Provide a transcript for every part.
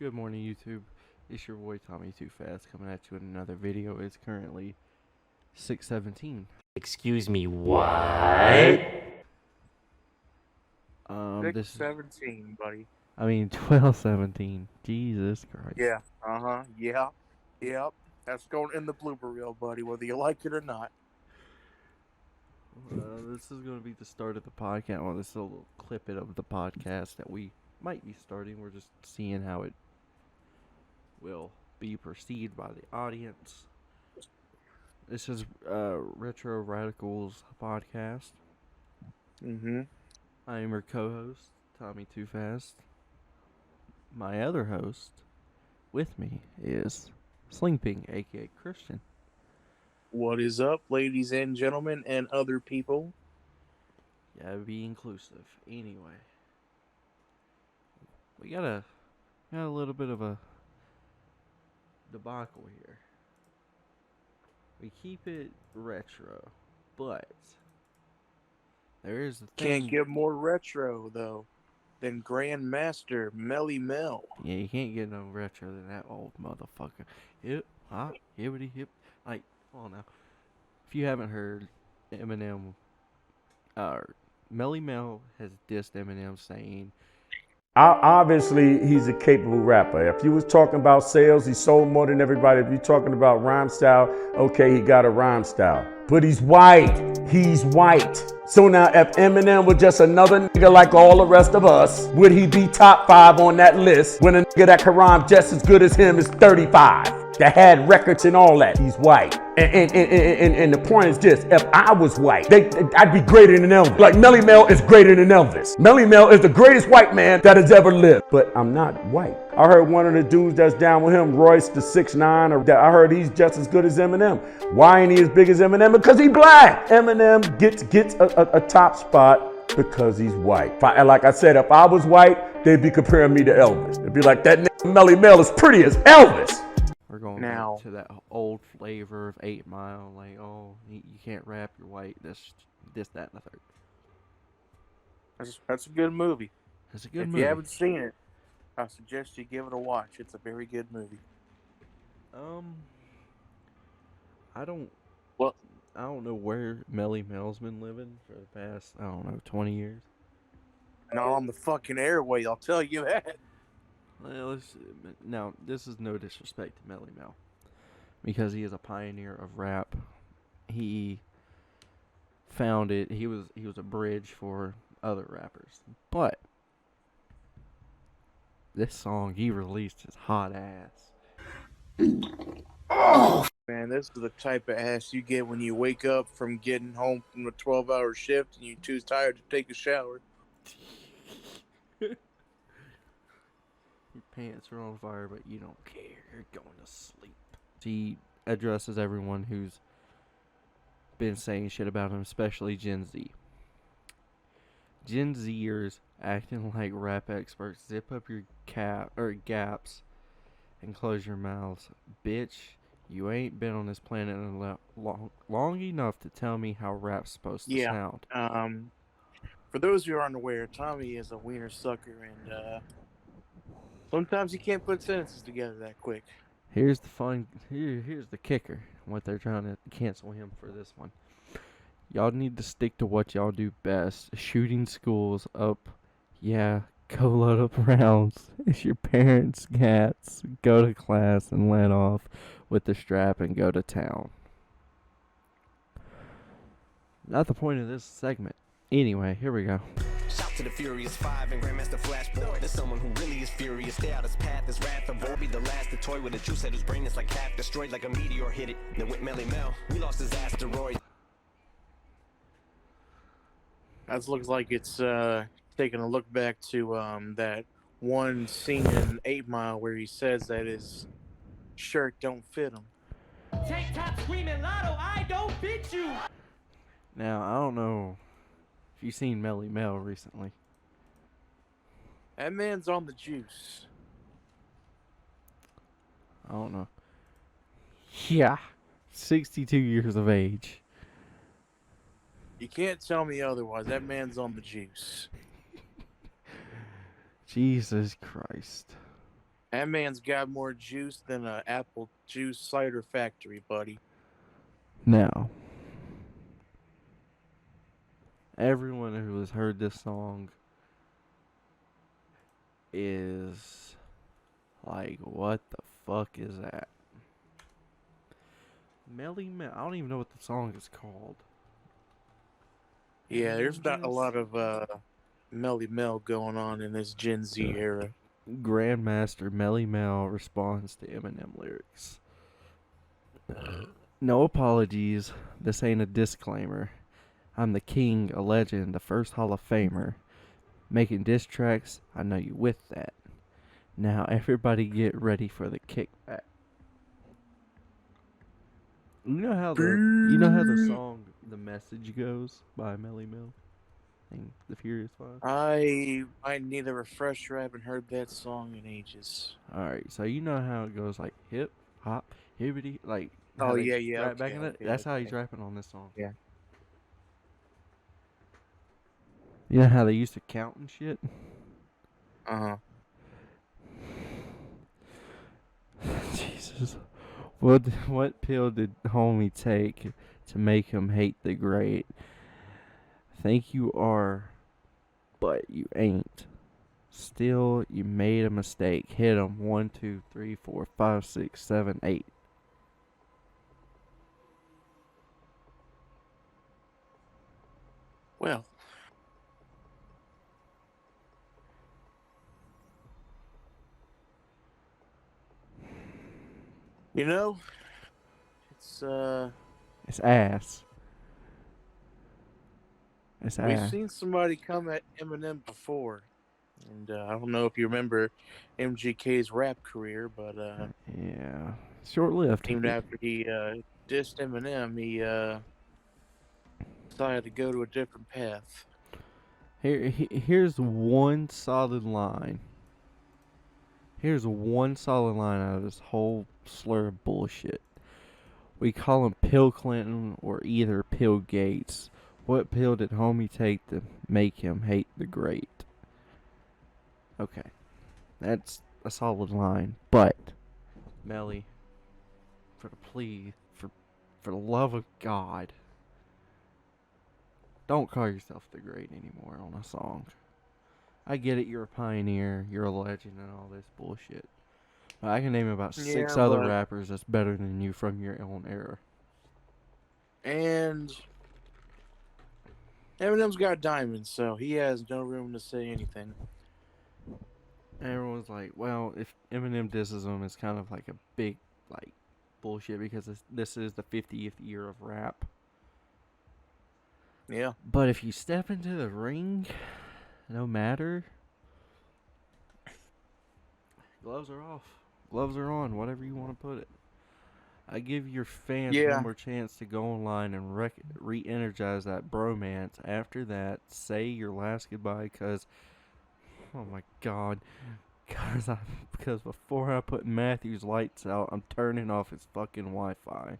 Good morning, YouTube. It's your boy Tommy Too Fast coming at you with another video. It's currently 6:17. Excuse me, what? This is 6:17, buddy. 12:17. Jesus Christ. Yeah. Yeah. Yep. That's going in the blooper reel, buddy, whether you like it or not. This is going to be the start of the podcast. Well, this is a little clip of the podcast that we might be starting. We're just seeing how it will be perceived by the audience. This is Retro Radicals podcast. I am your co-host, Tommy Too Fast. My other host with me is Slinkping, aka Christian. What is up, ladies and gentlemen, and other people? Yeah, be inclusive. Anyway, we got a little bit of a debacle here. We keep it retro, but there is a thing. Can't get more retro though than Grandmaster Melly Mel. Yeah, you can't get no retro than that old motherfucker. Hip, hop, hippity hip. Like, hold on now. If you haven't heard, Eminem, Melly Mel has dissed Eminem saying, Obviously, he's a capable rapper. If you was talking about sales, he sold more than everybody. If you're talking about rhyme style, okay, he got a rhyme style. But he's white. He's white. So now if Eminem was just another nigga like all the rest of us, would he be top 5 on that list when a nigga that can rhyme just as good as him is 35? That had records and all that. He's white. And the point is this, if I was white, I'd be greater than Elvis. Like Melly Mel is greater than Elvis. Melly Mel is the greatest white man that has ever lived. But I'm not white. I heard one of the dudes that's down with him, Royce the 6'9", I heard he's just as good as Eminem. Why ain't he as big as Eminem? Because he's black. Eminem gets a top spot because he's white. Like I said, if I was white, they'd be comparing me to Elvis. They'd be like, that nigga Melly Mel is pretty as Elvis. we're going Now- back to that old flavor of 8 Mile, like, oh, you can't rap, you're white, this, that, and the third. That's a good movie. It's a good If movie. you haven't seen it, I suggest you give it a watch. It's a very good movie. I don't Well, know where Melly Mel's been living for the past, 20 years. not on the fucking airway, I'll tell you that. Well, now, this is no disrespect to Melly Mel, because he is a pioneer of rap. He found it. He was a bridge for other rappers. But this song he released is hot ass. Man, this is the type of ass you get when you wake up from getting home from a 12-hour shift and you're too tired to take a shower. Your pants are on fire, but you don't care. You're going to sleep. He addresses everyone who's been saying shit about him, especially Gen Z. Gen Zers acting like rap experts. Zip up your gaps and close your mouths. Bitch, you ain't been on this planet long enough to tell me how rap's supposed to sound. For those who are unaware, Tommy is a wiener sucker, and sometimes he can't put sentences together that quick. Here's the kicker. What they're trying to cancel him for this one. Y'all need to stick to what y'all do best. Shooting schools up. Yeah, go load up rounds. It's your parents' cats. Go to class and let off with the strap and go to town. Not the point of this segment. Anyway, here we go. Shout to the Furious Five and Grandmaster Flashboy. There's someone who really is furious. Stay out his path, his wrath. Avoid be the last. The toy with a true set whose brain is like half destroyed, like a meteor hit it. Then with Melly Mel, we lost his asteroid. That looks like it's taking a look back to that one scene in 8 Mile where he says that his shirt don't fit him. Tank top screaming lotto, I don't fit you. Now, I don't know if you've seen Melly Mel recently. That man's on the juice. I don't know. Yeah. 62 years of age. You can't tell me otherwise. That man's on the juice. Jesus Christ. That man's got more juice than a apple juice cider factory, buddy. Now, everyone who has heard this song is like, what the fuck is that? Melly Mel. I don't even know what the song is called. Yeah, there's not a Yes. lot of Melly Mel going on in this Gen Z era. Grandmaster Melly Mel responds to Eminem lyrics. No apologies. This ain't a disclaimer. I'm the king, a legend, the first Hall of Famer. Making diss tracks, I know you with that. Now everybody get ready for the kickback. You know how the song "The Message" goes by Melly Mel and the Furious Five. I need a refresher. I haven't heard that song in ages. All right, so you know how it goes, like hip hop hibbity, like Oh, how they yeah, yeah, rap back okay, in it. okay, That's how he's okay. rapping on this song. Yeah. You know how they used to count and shit. Uh huh. Jesus, what pill did homie take to make him hate the great? Think you are, but you ain't. Still, you made a mistake. Hit 'em 1, 2, 3, 4, 5, 6, 7, 8. Well, you know, it's It's ass. It's we've ass. seen somebody come at Eminem before, and I don't know if you remember MGK's rap career, but Yeah, short lived. even after he dissed Eminem, he decided to go to a different path. Here's one solid line. Here's one solid line out of this whole slur of bullshit. We call him Pill Clinton or either Pill Gates. What pill did homie take to make him hate the great? Okay, that's a solid line, but Melly, for the plea, for the love of God, don't call yourself the great anymore on a song. I get it, you're a pioneer, you're a legend, and all this bullshit. But I can name about six Yeah, other but rappers that's better than you from your own era. and Eminem's got diamonds, so he has no room to say anything. Everyone's like, well, if Eminem disses him, it's kind of like a big, like, bullshit because this is the 50th year of rap. Yeah. But if you step into the ring, no matter, gloves are off, gloves are on, whatever you want to put it. I give your fans Yeah. one more chance to go online and re-energize that bromance. After that, say your last goodbye, cause, oh my God, because before I put Matthew's lights out, I'm turning off his fucking Wi-Fi.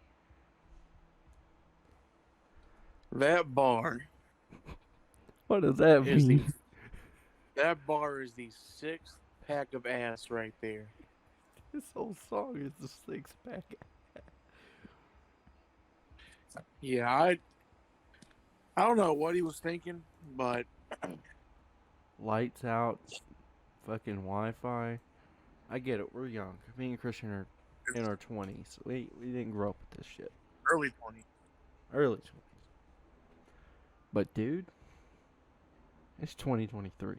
That bar What does that is the mean? that bar is the sixth pack of ass right there. This whole song is the six pack. Yeah, I don't know what he was thinking, but Lights out, fucking Wi-Fi. I get it. We're young. Me and Christian are in our 20s. We didn't grow up with this shit. early 20s. Early 20s. But dude, it's 2023.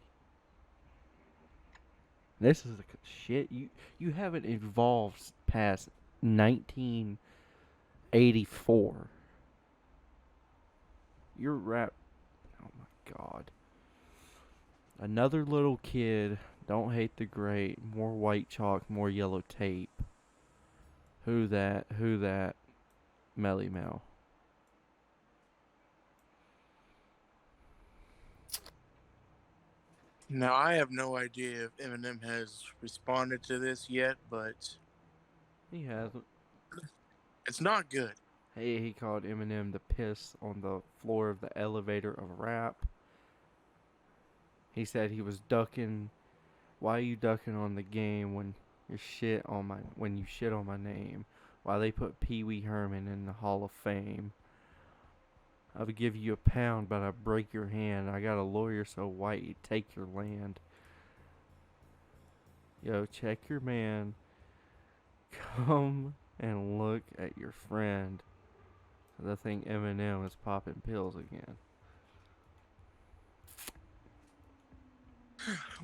This is the shit. You haven't evolved past 1984. Your rap. Oh my God. Another little kid. Don't hate the great. More white chalk. More yellow tape. Who that? Who that? Melly Mel. Now I have no idea if Eminem has responded to this yet, but He hasn't. it's not good. Hey, he called Eminem the piss on the floor of the elevator of rap. He said he was ducking. Why are you ducking on the game when your shit on my when you shit on my name. Why they put Pee Wee Herman in the Hall of Fame. I would give you £1, but I'd break your hand. I got a lawyer so white he'd take your land. Yo, check your man. Come and look at your friend. I think Eminem is popping pills again.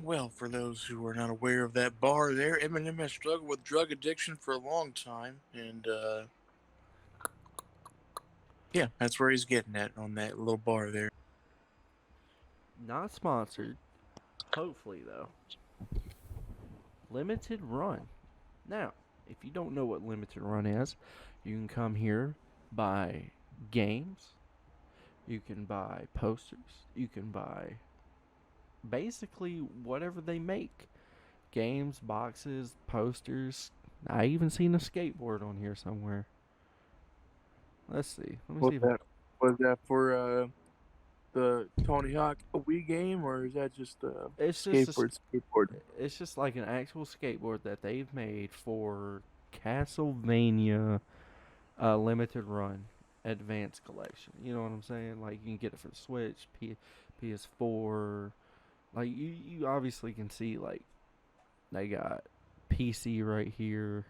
Well, for those who are not aware of that bar there, Eminem has struggled with drug addiction for a long time, and yeah, that's where he's getting at on that little bar there. Not sponsored. Hopefully, though. Limited run. Now, if you don't know what limited run is, you can come here, buy games, you can buy posters, you can buy basically whatever they make. Games, boxes, posters. I even seen a skateboard on here somewhere. Let's see. Let me see if Was that for the Tony Hawk Wii game, or is that just it's just a skateboard? it's just like an actual skateboard that they've made for Castlevania limited run advanced collection. You know what I'm saying? Like you can get it for the Switch, PS4. Like you obviously can see like they got PC right here.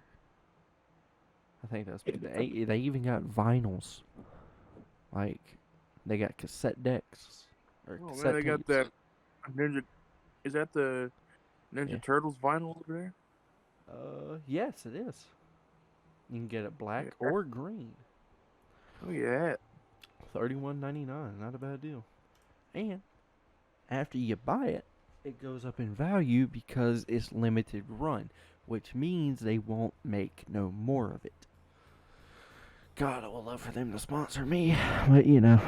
I think that's they even got vinyls. Like they got cassette decks or Oh cassette man, they tapes. got that Ninja. Is that the Ninja Yeah. Turtles vinyl over there? Yes, it is. You can get it black Yeah. or green. Oh yeah. $31.99, not a bad deal. And after you buy it, it goes up in value because it's limited run, which means they won't make no more of it. God, I would love for them to sponsor me, but you know.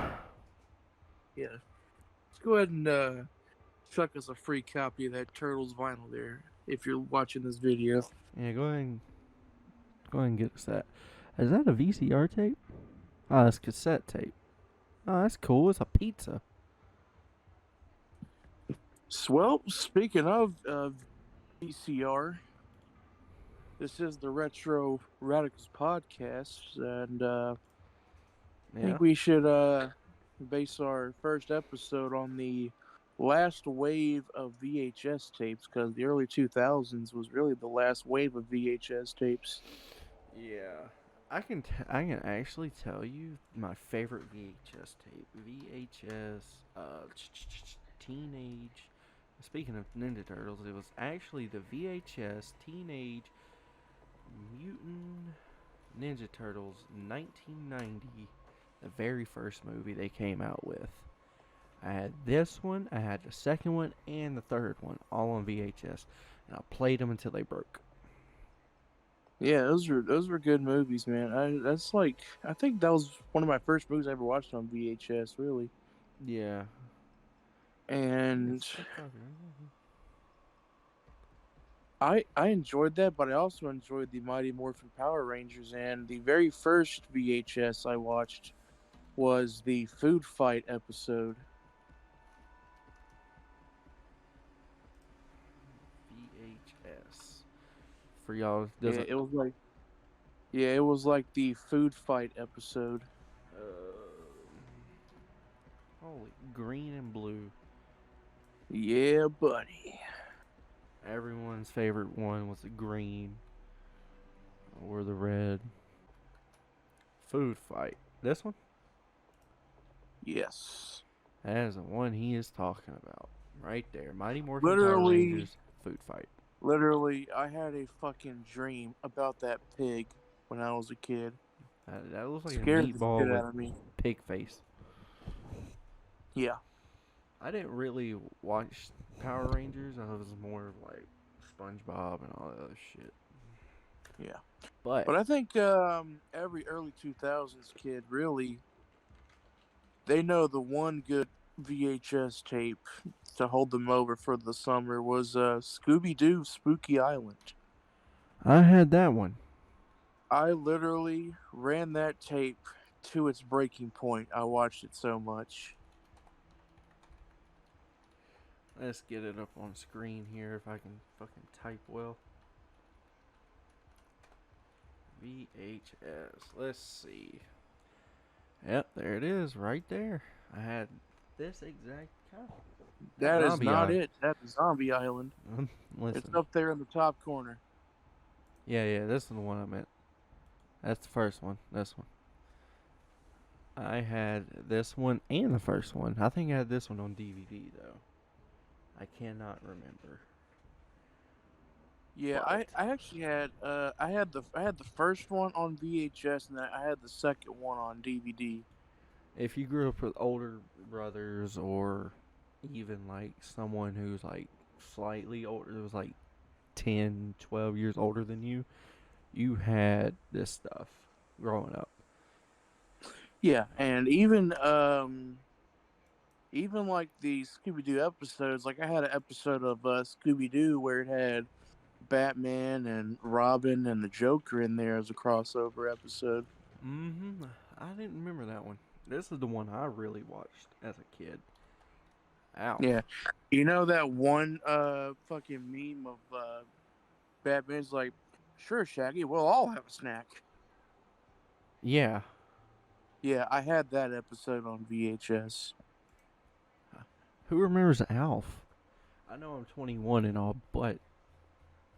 Yeah. Let's go ahead and chuck us a free copy of that Turtles vinyl there if you're watching this video. Yeah, go ahead and get us that. Is that a VCR tape? Oh, that's cassette tape. Oh, that's cool. It's a pizza. Well, speaking of VCR, this is the Retro Radicals podcast, and I Yeah. think we should base our first episode on the last wave of VHS tapes, because the early 2000s was really the last wave of VHS tapes. Yeah. I can actually tell you my favorite VHS tape. VHS Teenage. Speaking of Ninja Turtles, it was actually the VHS Teenage Mutant Ninja Turtles 1990, the very first movie they came out with. I had this one, I had the second one, and the third one, all on VHS, and I played them until they broke. Yeah, those were good movies, man. I think that was one of my first movies I ever watched on VHS, really. Yeah. And It's so popular. I enjoyed that, but I also enjoyed the Mighty Morphin Power Rangers. And the very first VHS I watched was the food fight episode. VHS. For y'all, Yeah, doesn't. it was like the food fight episode. Holy, green and blue. Yeah, buddy. Everyone's favorite one was the green or the red. Food fight. This one? Yes. That is the one he is talking about. Right there. Mighty Morphin Power Literally- Rangers food fight. Literally, I had a fucking dream about that pig when I was a kid. That looks like a Scared the meatball shit with out of me. pig face. Yeah. I didn't really watch Power Rangers. I was more of like SpongeBob and all that other shit. Yeah. But But I think every early 2000s kid really, they know the one good VHS tape to hold them over for the summer was Scooby-Doo Spooky Island. I had that one. I literally ran that tape to its breaking point. I watched it so much. Let's get it up on screen here if I can fucking type well. VHS. Let's see. Yep, there it is, right there. I had this exact kind. That is Zombie not Eye. it. That's Zombie Island. It's Listen. up there in the top corner. Yeah, this is the one I meant. That's the first one. This one. I had this one and the first one. I think I had this one on DVD though. I cannot remember. Yeah, But I actually had I had the first one on VHS and then I had the second one on DVD. if you grew up with older brothers or even like someone who's like slightly older, it was like 10, 12 years older than you, you had this stuff growing up. Yeah, and even like the Scooby Doo episodes, like I had an episode of Scooby Doo where it had Batman and Robin and the Joker in there as a crossover episode. Mm-hmm. I didn't remember that one. This is the one I really watched as a kid. Ow. Yeah, you know that one fucking meme of Batman's like, "Sure, Shaggy, we'll all have a snack." Yeah. Yeah, I had that episode on VHS. Who remembers Alf? I know I'm 21 and all, but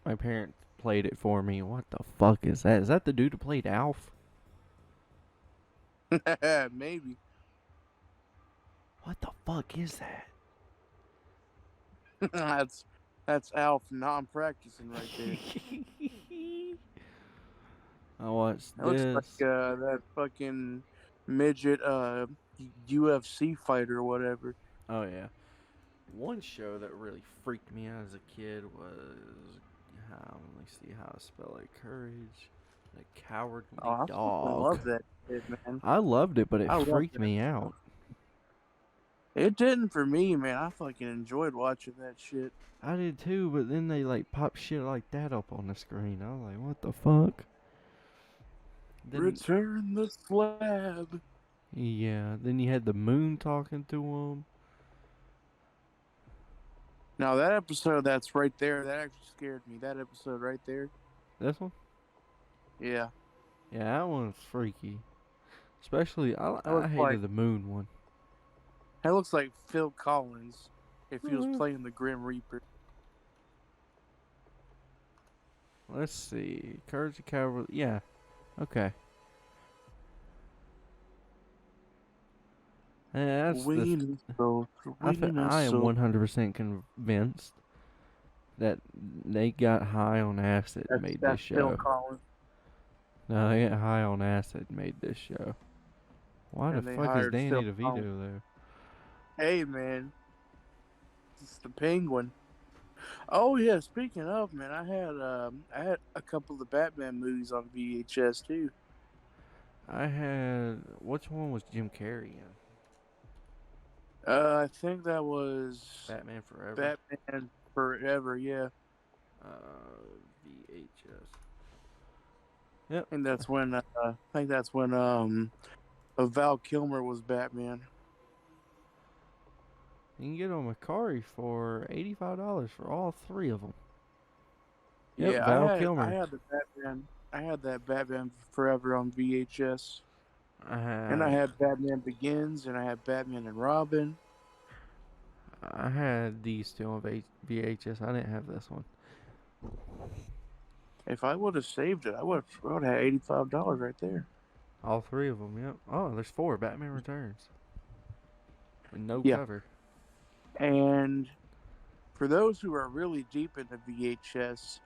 my parents played it for me. What the fuck is that? Is that the dude who played Alf? Maybe. What the fuck is that? that's Alf non-practicing right there. I watched That looks this. like that fucking midget UFC fighter or whatever. Oh yeah. One show that really freaked me out as a kid was let me see how to spell it. Courage, the Cowardly Oh, I fucking Dog. love that shit, man. I loved it, but it I love freaked that me out. It didn't for me, man. I fucking enjoyed watching that shit. I did too, but then they like pop shit like that up on the screen. I was like, what the fuck? Then, Return the slab. yeah, then you had the moon talking to him. Now that episode that's right there, that actually scared me. That episode right there. This one? Yeah. Yeah, that one's freaky. Especially, I looks hated like- the moon one. That looks like Phil Collins if he was Mhm. playing the Grim Reaper. Let's see. Courage the Cowardly. Yeah. Okay. Yeah, that's the. I am 100% convinced that they got high on acid and made this Phil show. Collins. No, they got high on acid and made this show. Why And the they fuck is hired Danny Phil DeVito Collins. there? Hey, man. It's the Penguin. Oh yeah, speaking of, man, I had a couple of the Batman movies on VHS too. I had. Which one was Jim Carrey in? I think that was Batman Forever. Batman Forever, yeah. VHS. Yep. And that's when I think that's when Val Kilmer was Batman. You can get on Macari for $85 for all three of them. Yeah, Yep, Val Kilmer. I had the Batman. I had that Batman Forever on VHS, I and I had Batman Begins, and I had Batman and Robin. I had these two on VHS. I didn't have this one. If I would have saved it, I would have had $85 right there. All three of them. Yep. Oh, there's four. Batman Returns. With no Yeah. cover. And for those who are really deep into VHS,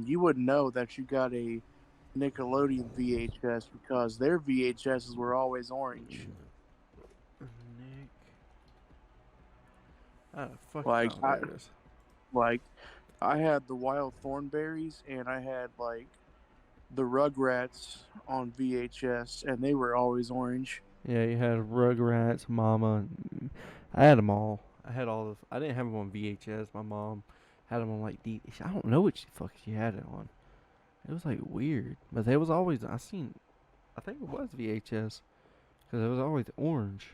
you would know that you got a Nickelodeon VHS because their VHSs were always orange. Nick. How the fuck? Like, oh, there it is. Like, I had the Wild Thornberries and I had like the Rugrats on VHS, and they were always orange. Yeah, you had Rugrats, Mama. I had them all. I had all of. I didn't have them on VHS. My mom had them on like D. I don't know what fuck she had it on. It was like weird, but they was always. I think it was VHS because it was always orange.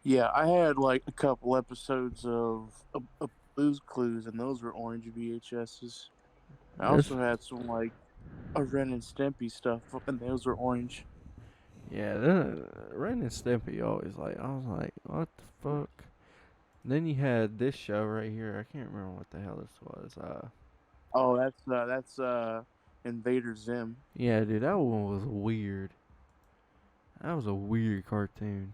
Yeah, I had like a couple episodes of Blue's Clues, and those were orange VHSs. I Yes. also had some like a Ren and Stimpy stuff, and those were orange. Yeah, then Ren and Stimpy always like, I was like, what the fuck? Then you had this show right here. I can't remember what the hell this was. Oh, that's Invader Zim. Yeah, dude, that one was weird. That was a weird cartoon.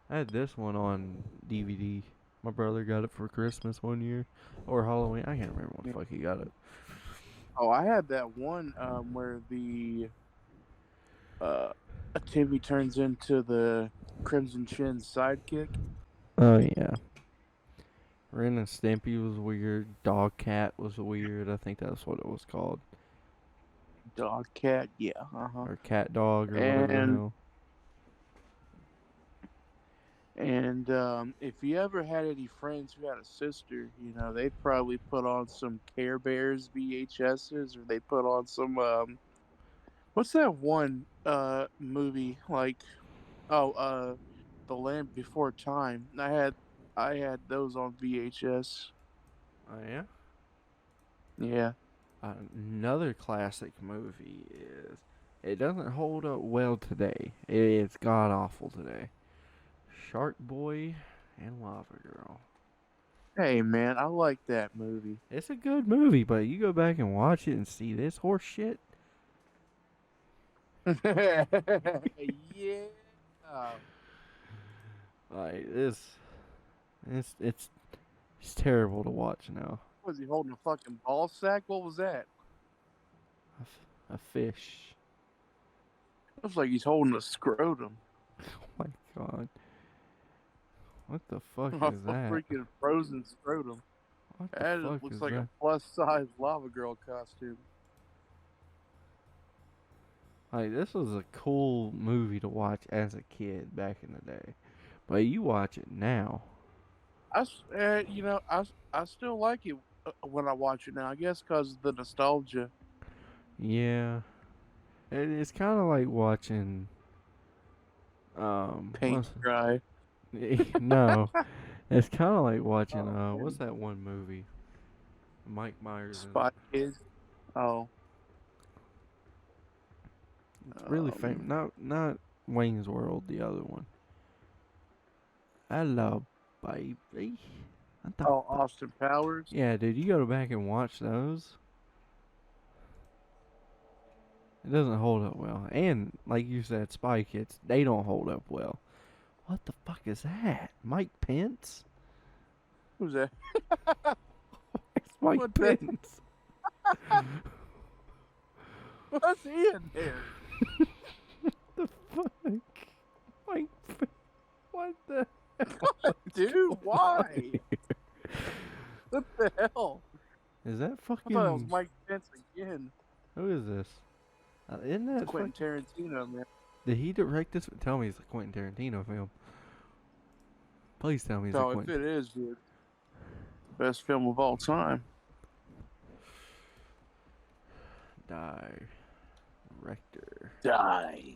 I had this one on DVD. My brother got it for Christmas one year, or Halloween. I can't remember when the fuck he got it. Oh, I had that one where the Timmy turns into the Crimson Chin's sidekick. Oh yeah. Ren and Stimpy was weird. Dog Cat was weird. I think that's what it was called, Dog Cat, yeah, uh-huh. or Cat Dog, or whatever the And hell. if you ever had any friends who had a sister, they'd probably put on some Care Bears VHSs, or they put on some what's that one movie like? Oh, The Land Before Time. I had those on VHS. Oh yeah. Yeah. Another classic movie is. It doesn't hold up well today. It's god awful today. Shark Boy and Lava Girl. Hey man, I like that movie. It's a good movie, but you go back and watch it and see this horse shit. Yeah. Like it's terrible to watch now. Was he holding a fucking ball sack? What was that? A fish. Looks like he's holding a scrotum. Oh my god. What the fuck A is that? freaking frozen scrotum. What the That fuck looks is like that? a plus size Lava Girl costume. Like, this was a cool movie to watch as a kid back in the day, but you watch it now. I still like it when I watch it now. I guess because of the nostalgia. Yeah, it's kind of like watching. Paint what's- dry. no, it's kind of like watching. What's that one movie? Mike Myers. Spy Kids. Oh. It's really famous. Not Wayne's World, the other one. Hello, baby. What the Oh, Austin Powers. Yeah, dude, you go back and watch those. It doesn't hold up well. And, like you said, Spy Kids, they don't hold up well. What the fuck is that? Mike Pence? Who's that? It's Mike What the- Pence. What's he in there? The fuck? Mike Pence. What the Dude, why? What the hell? Is that I fucking... thought it was Mike Pence again. Who is this? Isn't that Quentin fucking... Tarantino, man. Did he direct this? Tell me it's a Quentin Tarantino film. Please tell me it's a So if Quentin... it is, dude, best film of all time. Director. Die.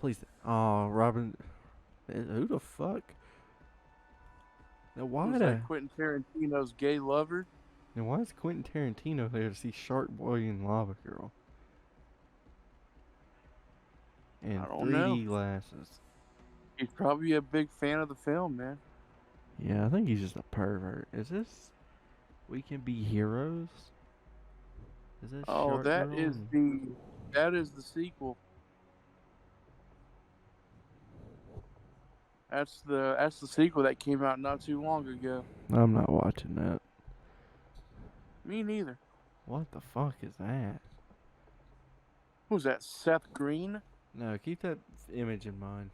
Please. Oh, Robin. Who the fuck? Now why Who's the? that Quentin Tarantino's gay lover? Now why is Quentin Tarantino there to see Shark Boy and Lava Girl? And I don't 3D know. glasses. He's probably a big fan of the film, man. Yeah, I think he's just a pervert. Is this We Can Be Heroes? Is this Oh, Shark that Girl is and- the sequel. That's the sequel that came out not too long ago. I'm not watching that. Me neither. What the fuck is that? Who's that? Seth Green? No, keep that image in mind.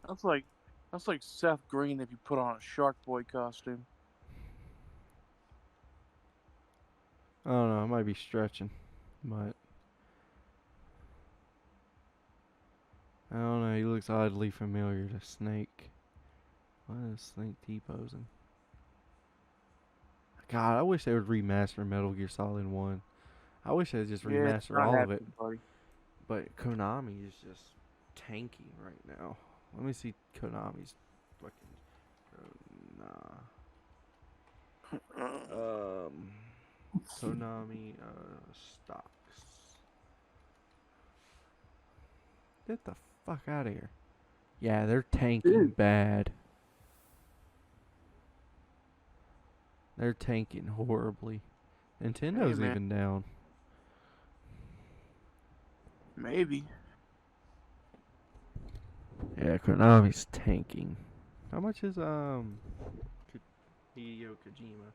That's like Seth Green if you put on a Shark Boy costume. I don't know, I might be stretching, but I don't know, he looks oddly familiar to Snake. Why is Snake T-posing? God, I wish they would remaster Metal Gear Solid 1. I wish they'd just Yeah, it's remaster not all of it. happening, buddy. But Konami is just tanking right now. Let me see Konami's fucking. Konami stocks. Get the fuck out of here. Yeah, they're tanking Dude. bad. They're tanking horribly. Nintendo's man. even down. Maybe. Yeah, Konami's tanking. How much is Hideo Kojima?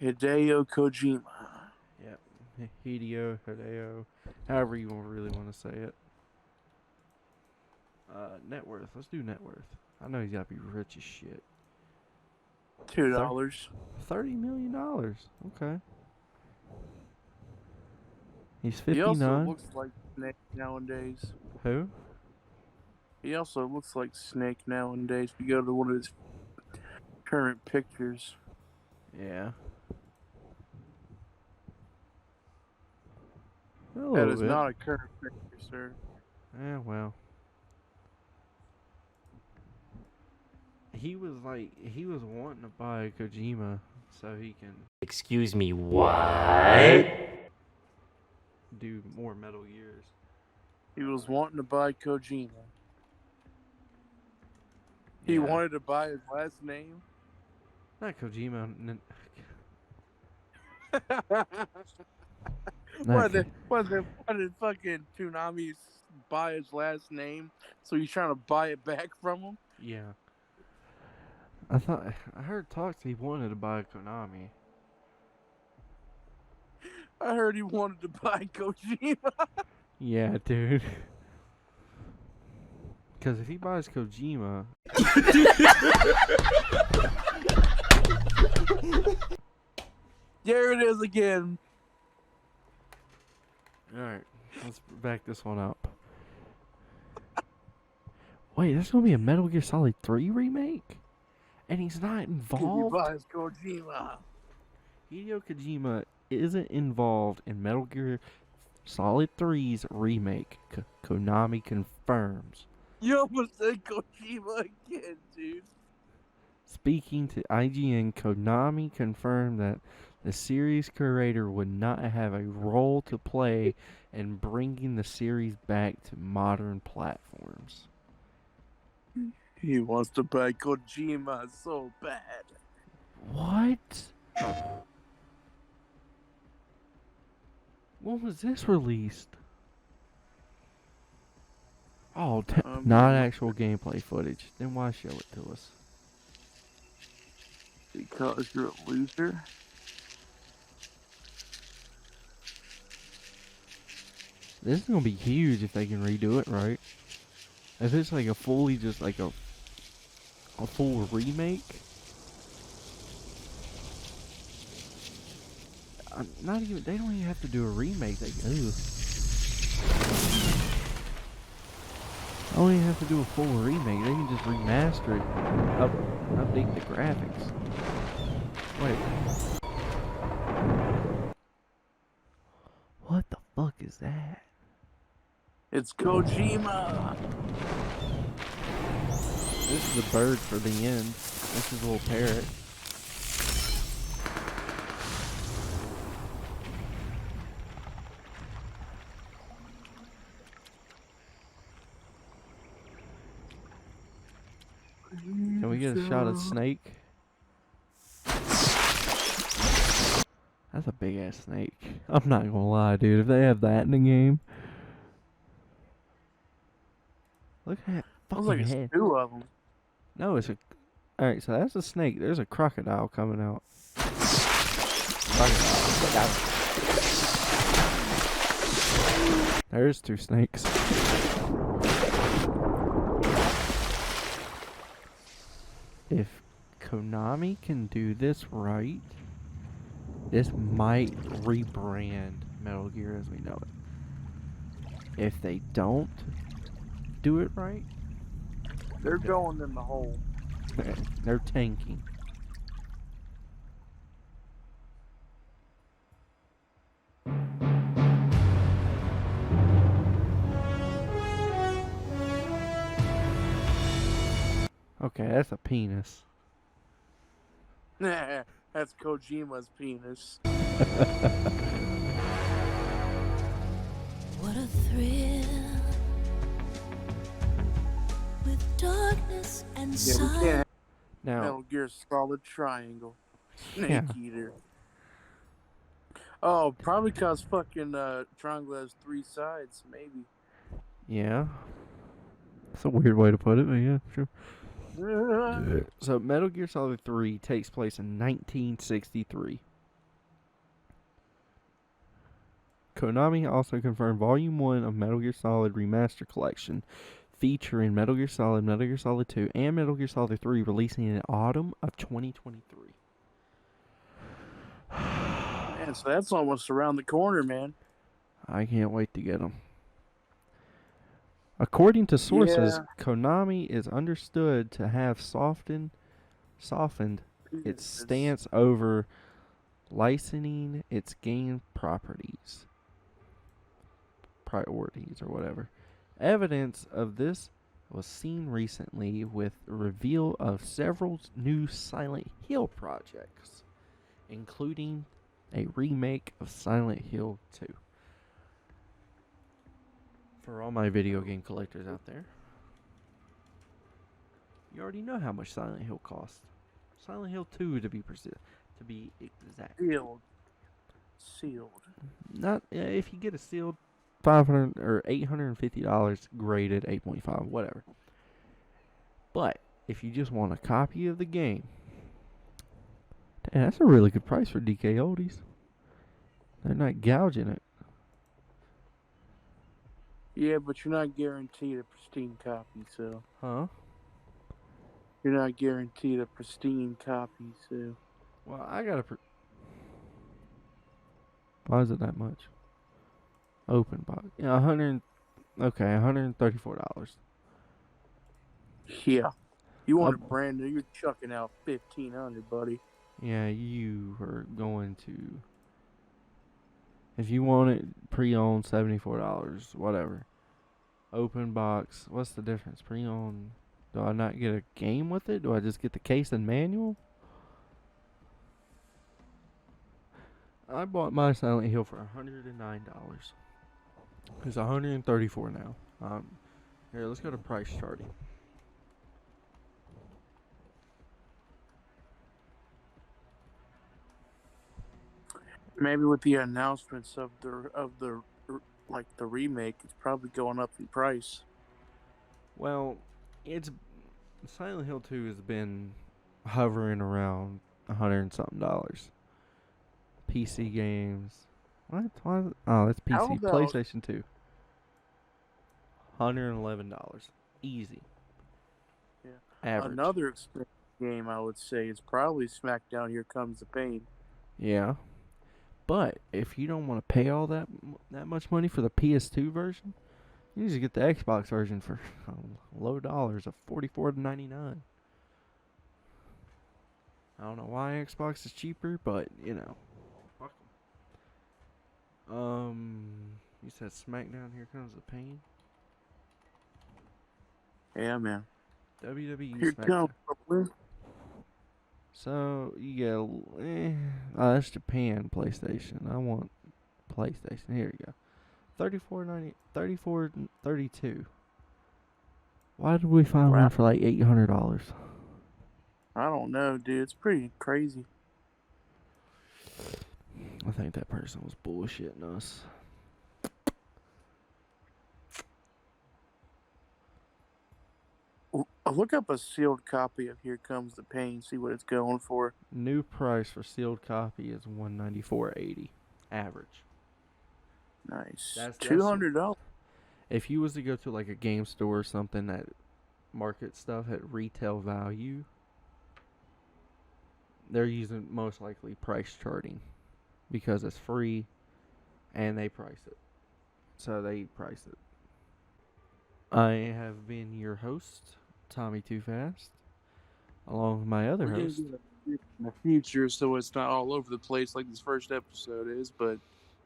Hideo Kojima. Yep. Hideo, however you really want to say it. Net worth. Let's do net worth. I know he's got to be rich as shit. $2. $30 million. Okay. He's He also 59. looks like Snake nowadays. Who? He also looks like Snake nowadays. If you go to one of his current pictures. Yeah. A That little is bit. not a current picture, sir. Yeah, well. He was wanting to buy Kojima so he can Excuse me, what? do more Metal Gears. He was wanting to buy Kojima. He Yeah. wanted to buy his last name. Not Kojima. Why did fucking Toonami buy his last name? So he's trying to buy it back from him? Yeah. I heard talks he wanted to buy Konami. I heard he wanted to buy Kojima. Yeah, dude. Because if he buys Kojima, There it is again. alright, let's back this one up. Wait, there's gonna be a Metal Gear Solid 3 remake? And he's not He involved? buys Kojima. Hideo Kojima isn't involved in Metal Gear Solid 3's remake. Konami confirms. You almost said Kojima again, dude. Speaking to IGN, Konami confirmed that the series creator would not have a role to play in bringing the series back to modern platforms. He wants to buy Kojima so bad. What? When was this released? Oh, not actual gameplay footage. Then why show it to us? Because you're a loser. This is gonna be huge if they can redo it right. If it's like a fully just like a full remake. Not even. They don't even have to do a remake. They don't even have to do a full remake. They can just remaster it, update the graphics. Wait. What the fuck is that? It's Kojima. This is a bird for the end. This is a little parrot. Can we get a shot at Snake? That's a big ass snake. I'm not gonna lie, dude. If they have that in the game, look at that Looks fucking like it's head. two of them. No, it's a. All right, so that's a snake. There's a crocodile coming out. There's two snakes. If Konami can do this right, this might rebrand Metal Gear as we know it. If they don't do it right, They're going in the hole. they're tanking. Okay, that's a penis. That's Kojima's penis. What a thrill with darkness and Yeah, we can't silence. have Now, Metal Gear Solid Triangle. yeah, Snake Eater. Oh, probably cause fucking Triangle has 3 sides, maybe. yeah. That's a weird way to put it, but yeah, sure. So, Metal Gear Solid 3 takes place in 1963. Konami also confirmed Volume 1 of Metal Gear Solid Remaster Collection, featuring Metal Gear Solid 2, and Metal Gear Solid 3 releasing in autumn of 2023. Man, so that's almost around the corner, man. I can't wait to get them. According to sources, Yeah. Konami is understood to have softened its stance over licensing its game priorities or whatever. Evidence of this was seen recently with the reveal of several new Silent Hill projects, including a remake of Silent Hill 2. For all my video game collectors out there, you already know how much Silent Hill costs. Silent Hill 2 to be exact. Sealed. Not if you get a sealed $500 or $850 graded 8.5, whatever. But if you just want a copy of the game, that's a really good price for DK Oldies. They're not gouging it. Yeah, but you're not guaranteed a pristine copy, so. Huh? You're not guaranteed a pristine copy, so. Well, I got a. Why is it that much? Open box. Yeah, Okay, $134. Yeah. You want a brand new, you're chucking out $1,500, buddy. Yeah, you are going to. If you want it pre-owned, $74, whatever. Open box. What's the difference? Pre-owned. Do I not get a game with it? Do I just get the case and manual? I bought my Silent Hill for $109. It's $134 now. Here, let's go to price charting. Maybe with the announcements of the remake, it's probably going up in price. Well, it's Silent Hill 2 has been hovering around $100 and something. PC games. What? Why is it? Oh, that's How PC. about- PlayStation 2. $111. Easy. Yeah. Average. Another expensive game, I would say, is probably SmackDown Here Comes the Pain. Yeah. But if you don't want to pay all that much money for the PS2 version, you need to get the Xbox version for low dollars of $44.99. I don't know why Xbox is cheaper, but you know. Fuck 'em. You said SmackDown Here Comes the Pain. Yeah, man. WWE Here SmackDown. comes. So you get oh, that's Japan PlayStation. I want PlayStation. Here you go. $34.32. Why did we find one for like $800? I don't know, dude. It's pretty crazy. I think that person was bullshitting us. Look up a sealed copy of Here Comes the Pain. See what it's going for. New price for sealed copy is $194.80 average. Nice. That's $200. If you was to go to like a game store or something that market stuff at retail value, they're using most likely price charting because it's free and they price it. So they price it. I have been your host, Tommy Too Fast, along with my other host. In the future, so it's not all over the place like this first episode is, but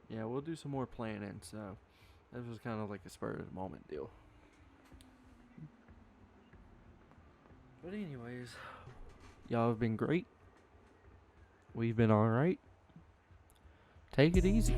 Yeah, we'll do some more planning, so this was kind of like a spur of the moment deal. But anyways, y'all have been great. We've been alright. Take it easy.